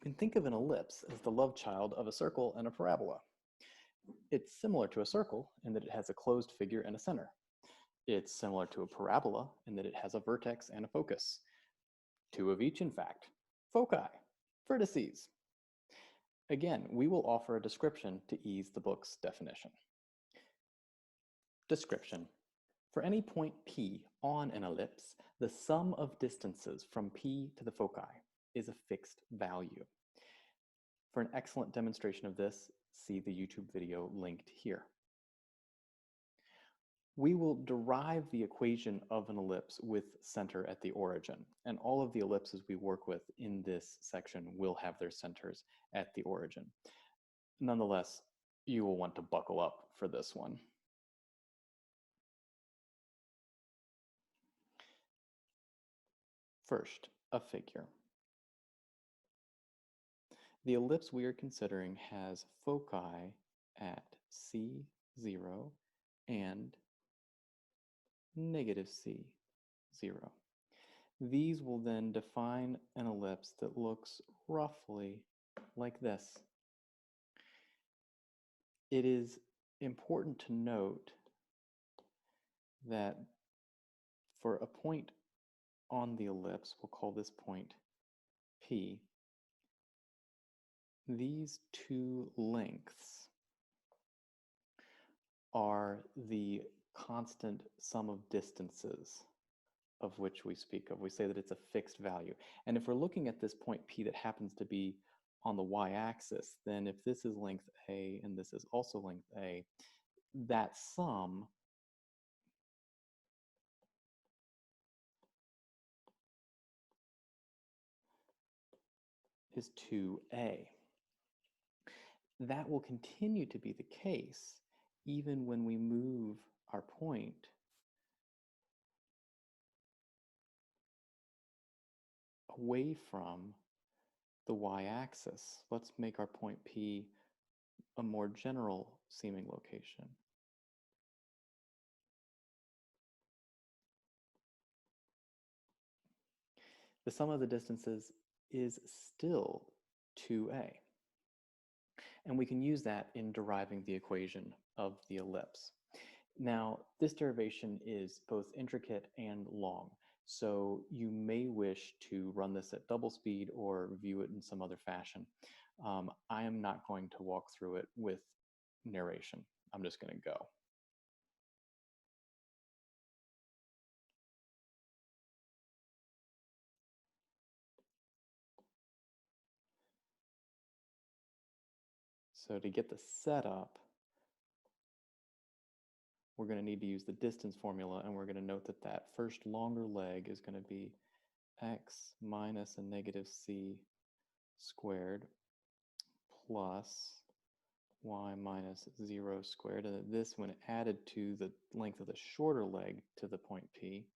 can think of an ellipse as the love child of a circle and a parabola. It's similar to a circle in that it has a closed figure and a center. It's similar to a parabola in that it has a vertex and a focus. Two of each, in fact. Foci, vertices. Again, we will offer a description to ease the book's definition. Description. For any point P on an ellipse, the sum of distances from P to the foci is a fixed value. For an excellent demonstration of this, see the YouTube video linked here. We will derive the equation of an ellipse with center at the origin, and all of the ellipses we work with in this section will have their centers at the origin. Nonetheless, you will want to buckle up for this one. First, a figure. The ellipse we are considering has foci at C0 and negative C0. These will then define an ellipse that looks roughly like this. It is important to note that for a point on the ellipse, we'll call this point P, these two lengths are the constant sum of distances of which we speak of. We say that it's a fixed value. And if we're looking at this point P that happens to be on the y-axis, then if this is length A and this is also length A, that sum is 2A. That will continue to be the case even when we move our point away from the y-axis. Let's make our point P a more general seeming location. The sum of the distances is still 2A. And we can use that in deriving the equation of the ellipse. Now, this derivation is both intricate and long, so you may wish to run this at double speed or view it in some other fashion. I am not going to walk through it with narration. I'm just going to go. So to get the setup, we're going to need to use the distance formula, and we're going to note that that first longer leg is going to be x minus a negative c squared plus y minus 0 squared. And this, when added to the length of the shorter leg to the point P,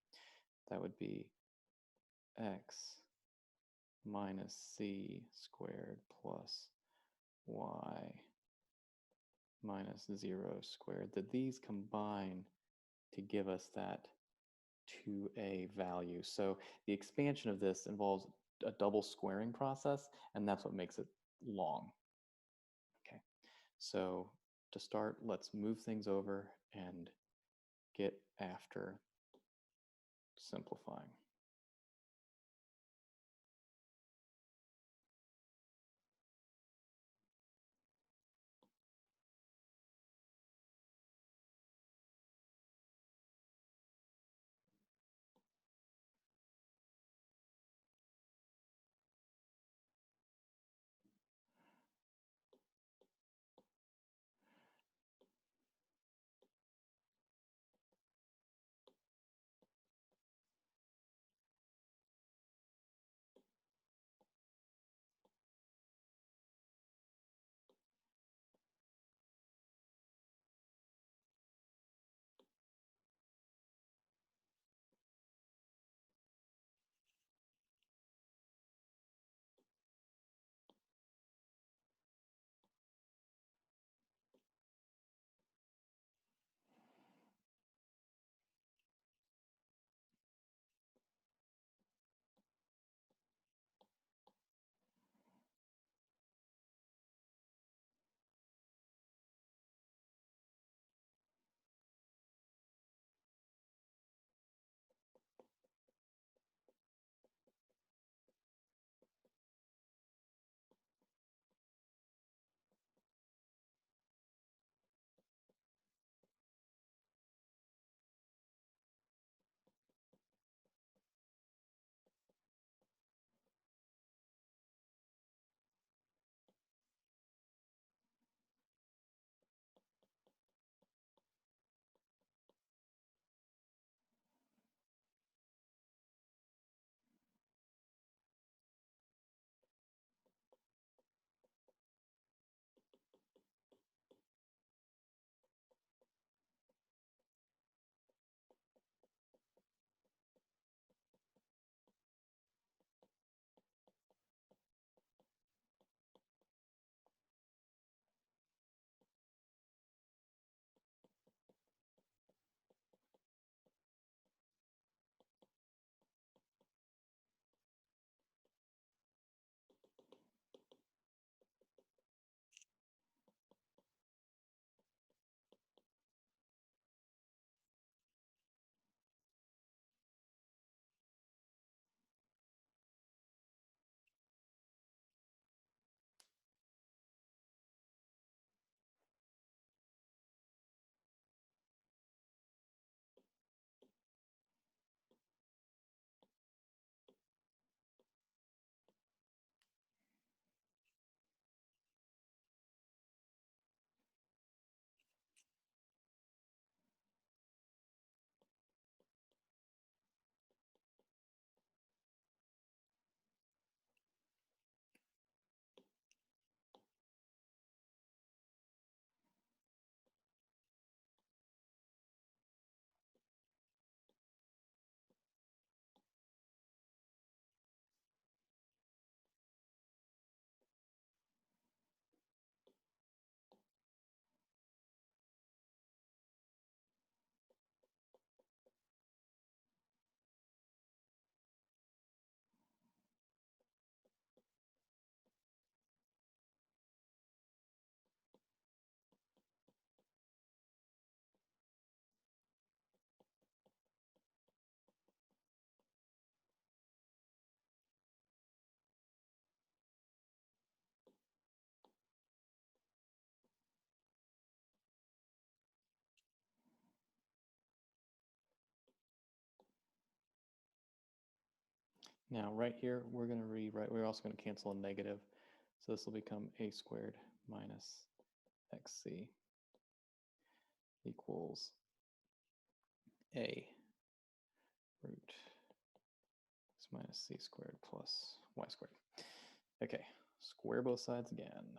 that would be x minus c squared plus y minus 0 squared, that these combine to give us that 2A value. So the expansion of this involves a double squaring process, and that's what makes it long. Okay, so to start, let's move things over and get after simplifying. Now right here, we're going to rewrite, we're also going to cancel a negative. So this will become a squared minus xc equals a root x minus c squared plus y squared. Okay, square both sides again.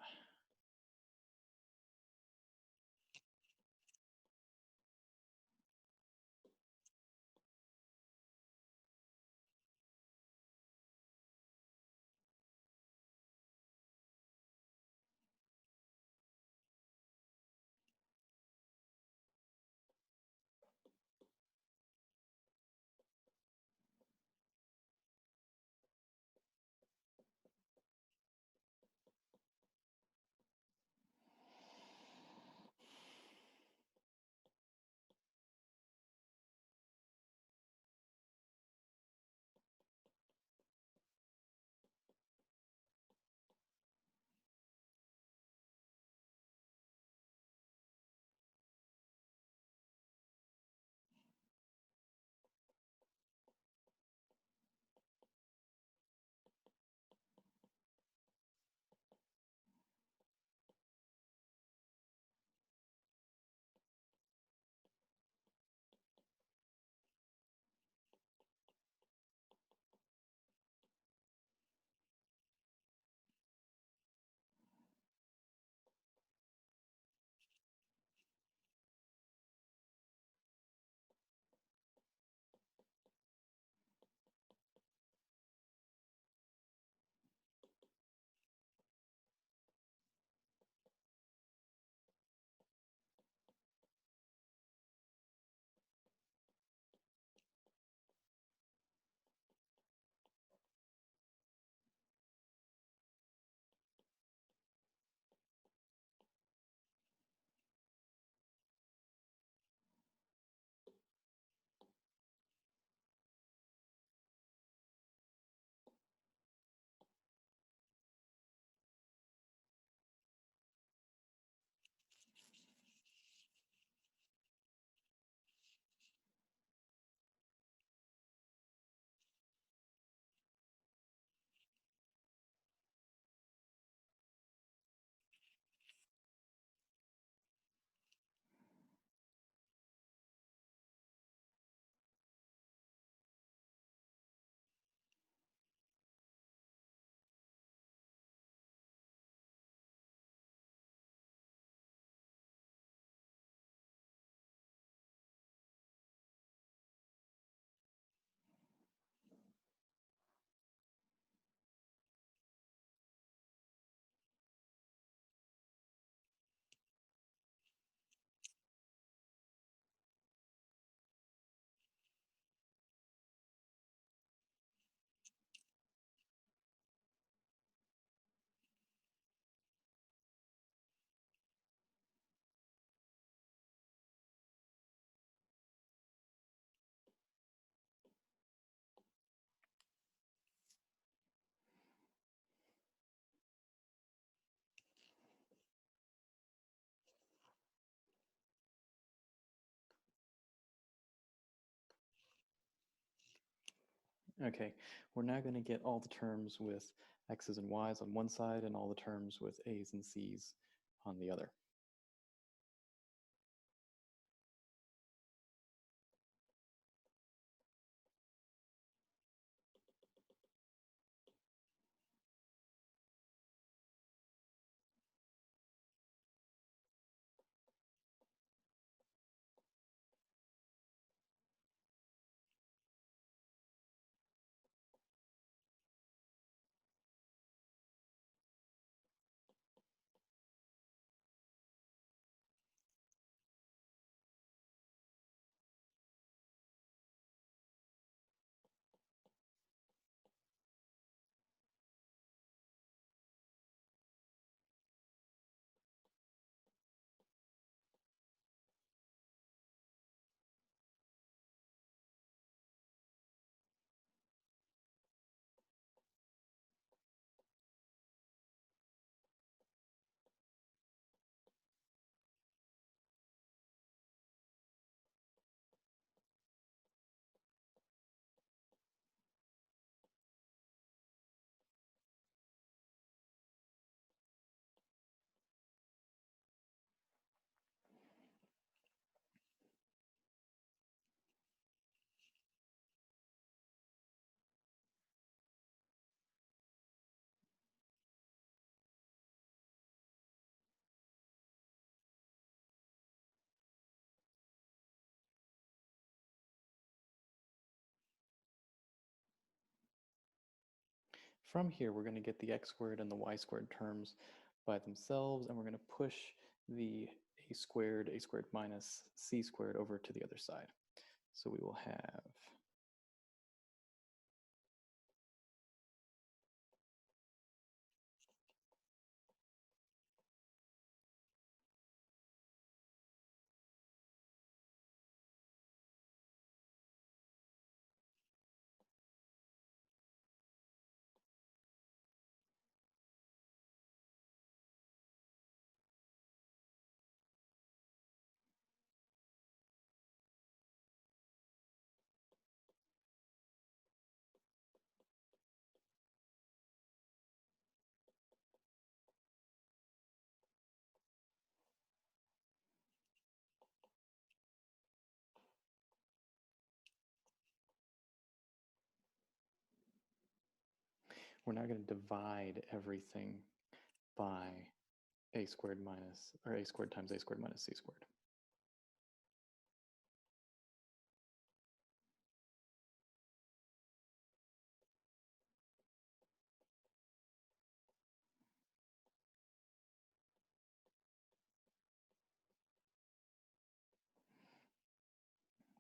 Okay, we're now going to get all the terms with x's and y's on one side and all the terms with a's and c's on the other. From here, we're going to get the x squared and the y squared terms by themselves, and we're going to push the a squared minus c squared over to the other side. So we will have we're now going to divide everything by a squared minus, or a squared times a squared minus c squared.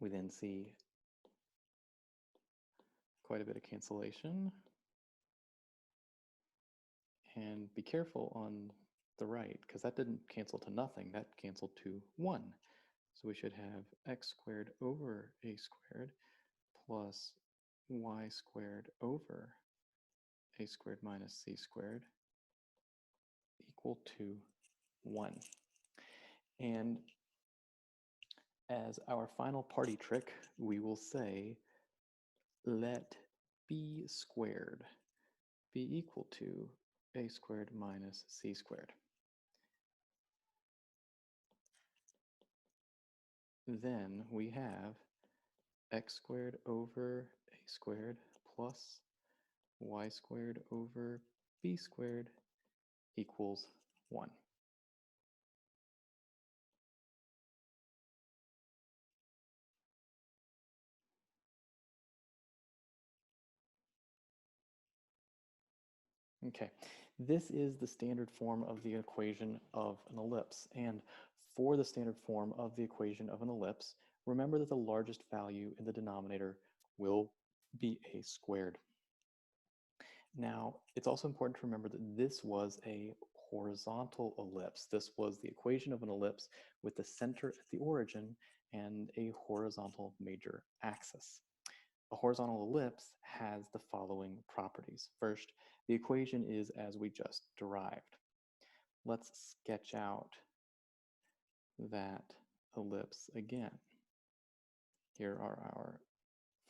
We then see quite a bit of cancellation. And be careful on the right, because that didn't cancel to nothing, that canceled to 1. So we should have x squared over a squared plus y squared over a squared minus c squared equal to 1. And as our final party trick, we will say, let b squared be equal to a squared minus c squared. Then we have x squared over a squared plus y squared over b squared equals 1. Okay, this is the standard form of the equation of an ellipse. And for the standard form of the equation of an ellipse, remember that the largest value in the denominator will be a squared. Now, it's also important to remember that this was a horizontal ellipse. This was the equation of an ellipse with the center at the origin and a horizontal major axis. A horizontal ellipse has the following properties. First, the equation is as we just derived. Let's sketch out that ellipse again. Here are our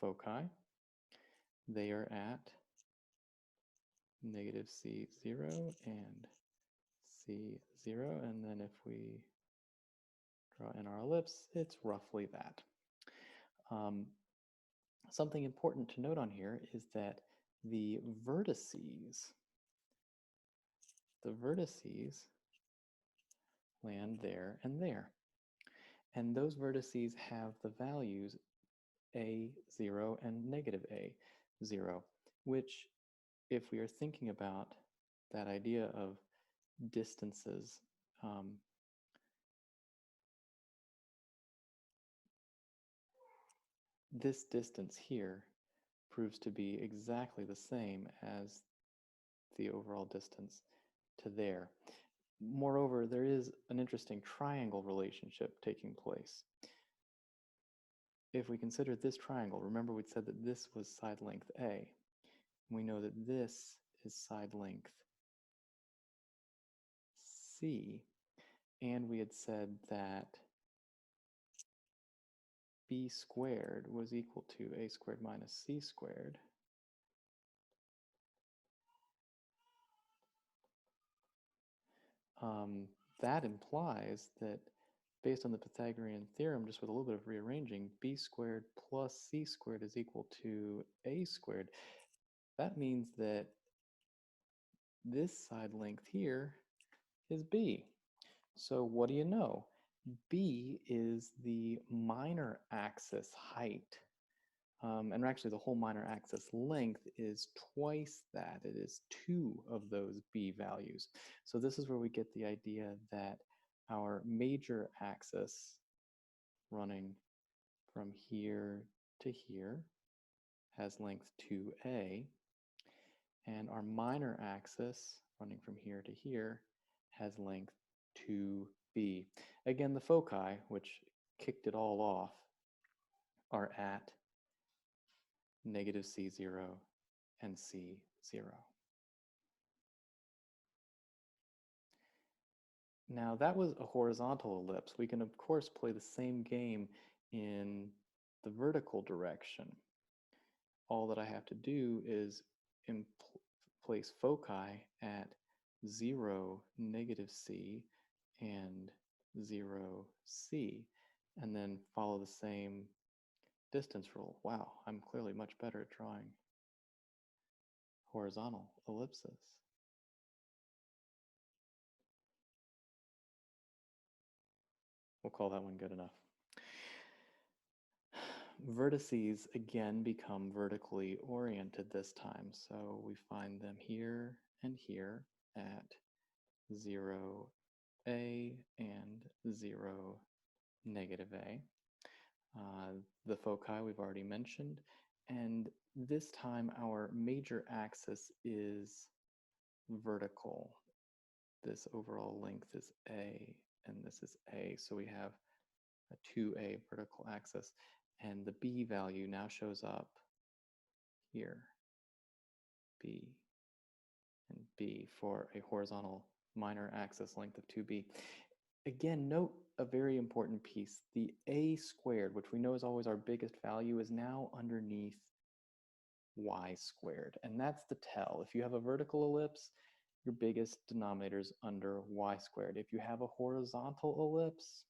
foci. They are at negative c0 and c0, and then if we draw in our ellipse, it's roughly that. Something important to note on here is that the vertices land there and there. And those vertices have the values a0 and negative a0, which, if we are thinking about that idea of distances, this distance here proves to be exactly the same as the overall distance to there. Moreover, there is an interesting triangle relationship taking place. If we consider this triangle, remember we said that this was side length A. We know that this is side length C, and we had said that b squared was equal to a squared minus c squared. That implies that, based on the Pythagorean theorem, just with a little bit of rearranging, b squared plus c squared is equal to a squared. That means that this side length here is b. So what do you know? B is the minor axis height And actually, the whole minor axis length is twice that. It is 2 of those b values. So this is where we get the idea that our major axis running from here to here has length 2a, and our minor axis running from here to here has length 2b. Again, the foci, which kicked it all off, are at negative c0 and c0. Now that was a horizontal ellipse. We can of course play the same game in the vertical direction. All that I have to do is place foci at 0, negative c, and 0, c, and then follow the same distance rule. Wow, I'm clearly much better at drawing horizontal ellipses. We'll call that one good enough. Vertices again become vertically oriented this time. So we find them here and here at 0a and 0, negative a. The foci we've already mentioned. And this time our major axis is vertical. This overall length is a, and this is a. So we have a 2a vertical axis. And the b value now shows up here, b and b, for a horizontal minor axis length of 2b. Again, note a very important piece. The a squared, which we know is always our biggest value, is now underneath y squared. And that's the tell. If you have a vertical ellipse, your biggest denominator is under y squared. If you have a horizontal ellipse,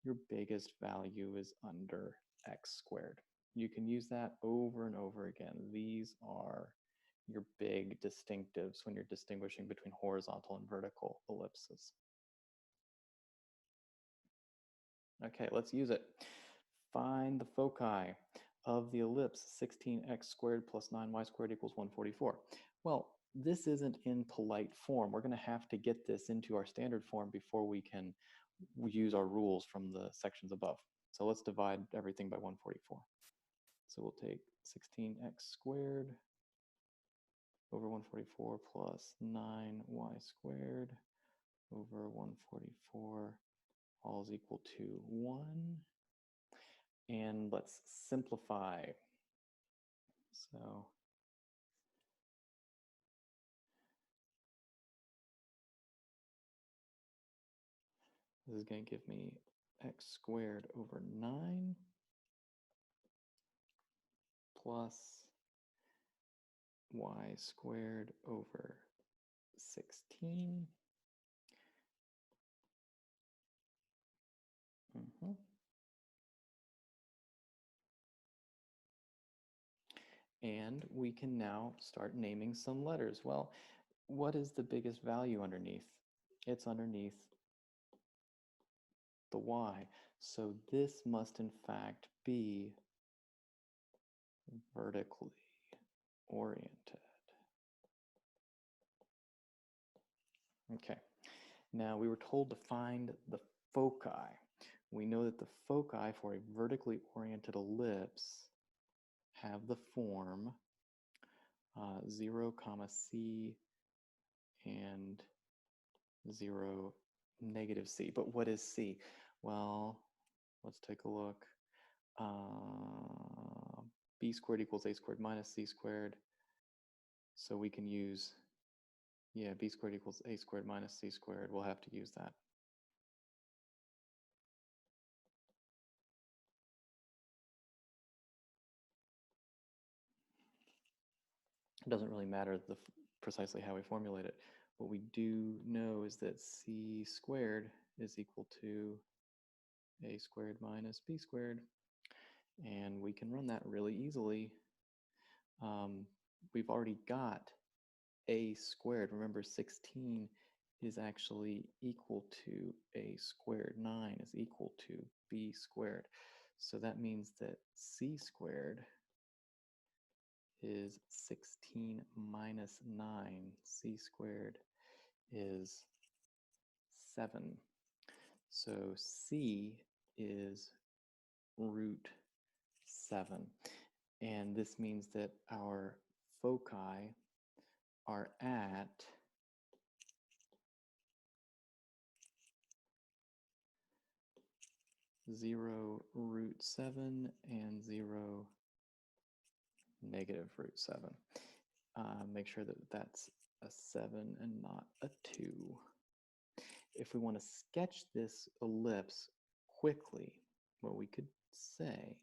your biggest value is under x squared. You can use that over and over again. These are your big distinctives when you're distinguishing between horizontal and vertical ellipses. Okay, let's use it. Find the foci of the ellipse 16x squared plus 9y squared equals 144. Well, this isn't in polite form. We're going to have to get this into our standard form before we can use our rules from the sections above. So let's divide everything by 144. So we'll take 16x squared over 144 plus 9y squared over 144, all is equal to 1. And let's simplify. So this is going to give me x squared over 9 plus y squared over 16. And we can now start naming some letters. Well, what is the biggest value underneath? It's underneath the y. So this must in fact be vertically oriented. Okay, now we were told to find the foci. We know that the foci for a vertically oriented ellipse have the form 0, c and 0, negative c. But what is c? Well, let's take a look. B squared equals a squared minus c squared. So we can use, yeah, b squared equals a squared minus c squared. We'll have to use that. It doesn't really matter precisely how we formulate it. What we do know is that c squared is equal to a squared minus b squared. And we can run that really easily. We've already got a squared. Remember, 16 is actually equal to a squared. 9 is equal to b squared. So that means that c squared is 16 minus 9. C squared is 7. So C is root 7. And this means that our foci are at 0 root 7 and 0 negative root 7. Make sure that that's a 7 and not a 2. If we want to sketch this ellipse quickly, what we could say,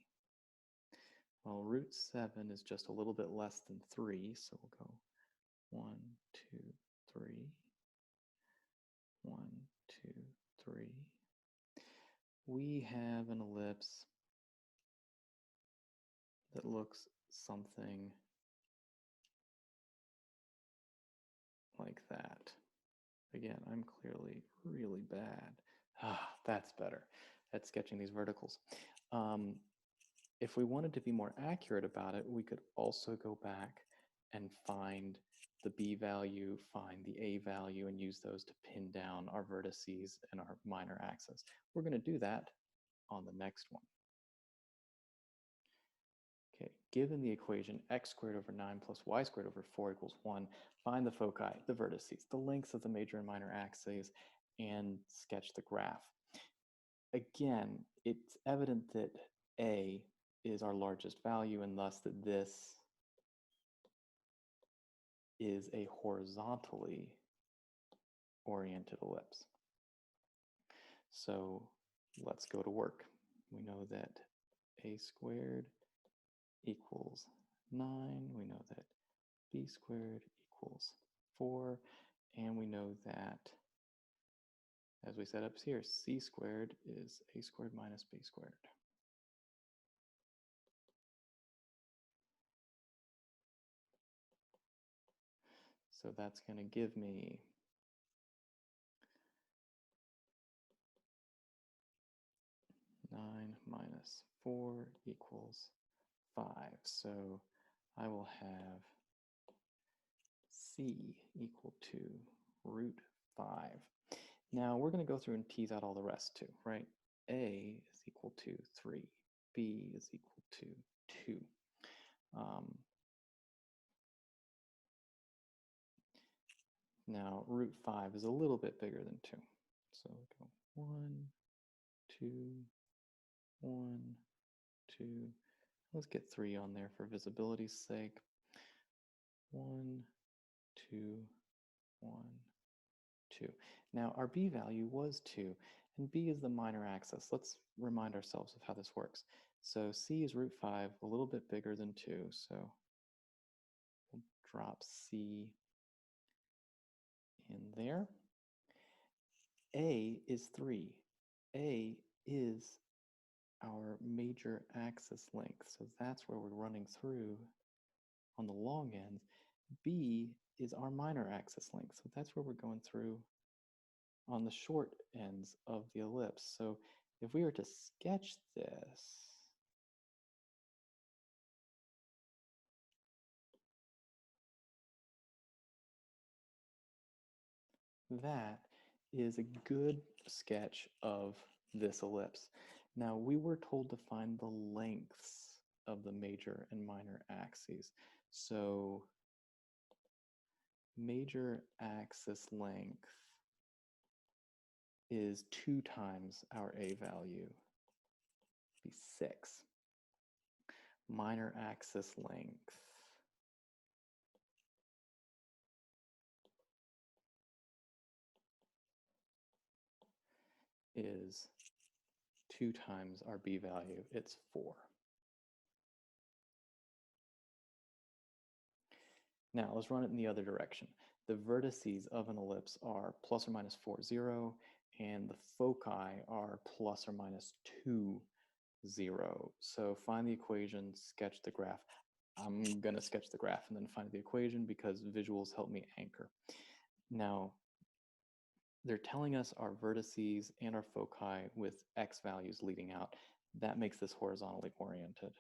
well, root 7 is just a little bit less than 3, so we'll go 1, 2, 3, 1, 2, 3. We have an ellipse that looks something like that. Again, I'm clearly really bad. That's better at sketching these verticals. If we wanted to be more accurate about it, we could also go back and find the B value, find the A value, and use those to pin down our vertices and our minor axis. We're going to do that on the next one. Okay, given the equation x squared over 9 plus y squared over 4 equals 1, find the foci, the vertices, the lengths of the major and minor axes, and sketch the graph. Again, it's evident that A is our largest value, and thus that this is a horizontally oriented ellipse. So let's go to work. We know that A squared equals 9. We know that B squared equals 4. And we know that, as we set up here, C squared is A squared minus B squared. So that's going to give me 9 minus 4 equals 5. So I will have C equal to root 5. Now we're going to go through and tease out all the rest too, right? A is equal to 3. B is equal to 2. Now root 5 is a little bit bigger than 2. So we go 1, 2, 1, 2. Let's get 3 on there for visibility's sake. 1, 2, 1, 2. Now our B value was 2, and B is the minor axis. Let's remind ourselves of how this works. So C is root 5, a little bit bigger than 2, so we'll drop C in there. A is 3. A is our major axis length, so that's where we're running through on the long ends. B is our minor axis length, so that's where we're going through on the short ends of the ellipse. So if we were to sketch this, that is a good sketch of this ellipse. Now we were told to find the lengths of the major and minor axes. So major axis length is 2 times our A value, be 6. Minor axis length is 2 times our B value, it's 4. Now let's run it in the other direction. The vertices of an ellipse are plus or minus 4, 0, and the foci are plus or minus 2, 0. So find the equation, sketch the graph. I'm going to sketch the graph and then find the equation because visuals help me anchor. Now, they're telling us our vertices and our foci with x values leading out. That makes this horizontally oriented.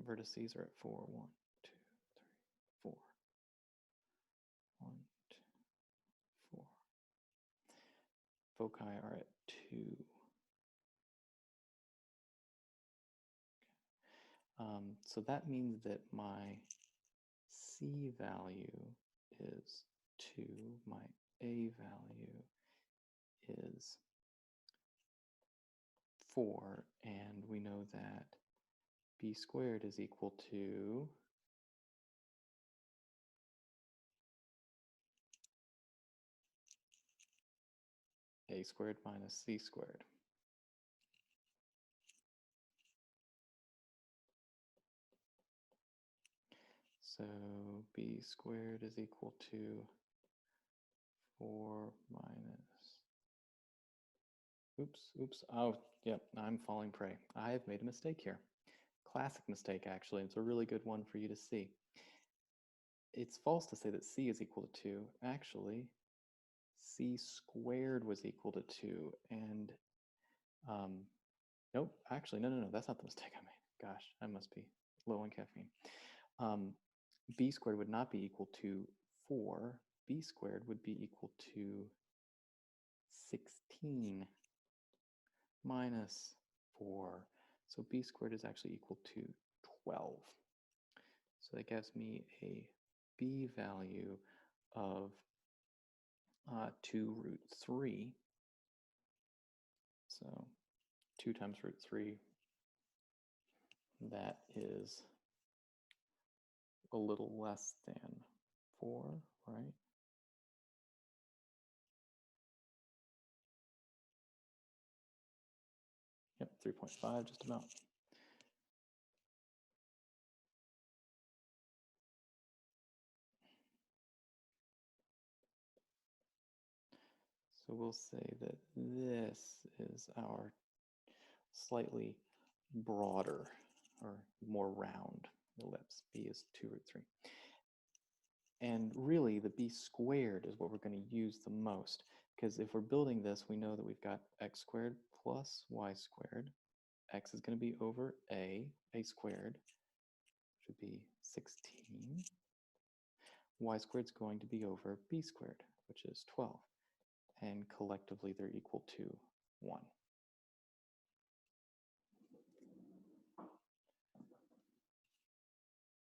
Vertices are at 4. 1, 2, 3, 4. 1, 2, 4. Foci are at 2. So that means that my C value is 2, my A value is 4, and we know that B squared is equal to A squared minus C squared. So B squared is equal to 4 minus, oops, oh, yep, I'm falling prey. I've made a mistake here. Classic mistake, actually. It's a really good one for you to see. It's false to say that C is equal to 2. Actually, C squared was equal to 2, and nope, actually, no, that's not the mistake I made. Gosh, I must be low on caffeine. B squared would not be equal to 4. B squared would be equal to 16 minus 4. So B squared is actually equal to 12. So that gives me a B value of 2 root 3. So 2 times root 3, that is a little less than 4, right? Yep, 3.5 just about. So we'll say that this is our slightly broader or more round ellipse. B is 2 root 3. And really, the B squared is what we're going to use the most, because if we're building this, we know that we've got x squared plus y squared. X is going to be over A squared, which would be 16. Y squared is going to be over B squared, which is 12. And collectively, they're equal to 1.